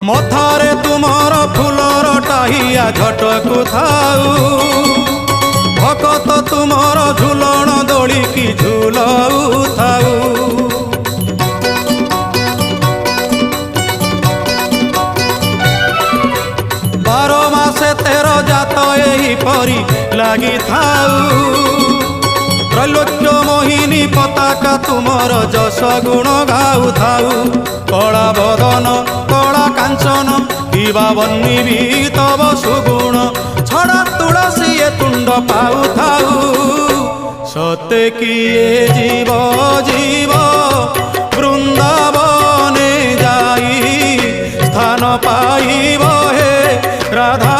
मथारे तुमर फूलर टाहिया झटकु थाऊ भकत तुमर झुलण दोली की झुलऊ थाऊ। बारो मासे तेरो जात एही परी लागी थाऊ त्रैलोक्य मोहिनी पताका तुमर जस गुण गाऊ थाऊ। कला बदन कला कांचन किबा बन्नी भी तब सुगुण छड़ा तुलसी ए तुंड पाऊ थाऊ। सते किए जीव जीव वृंदावने जाई स्थान पाइब हे राधा।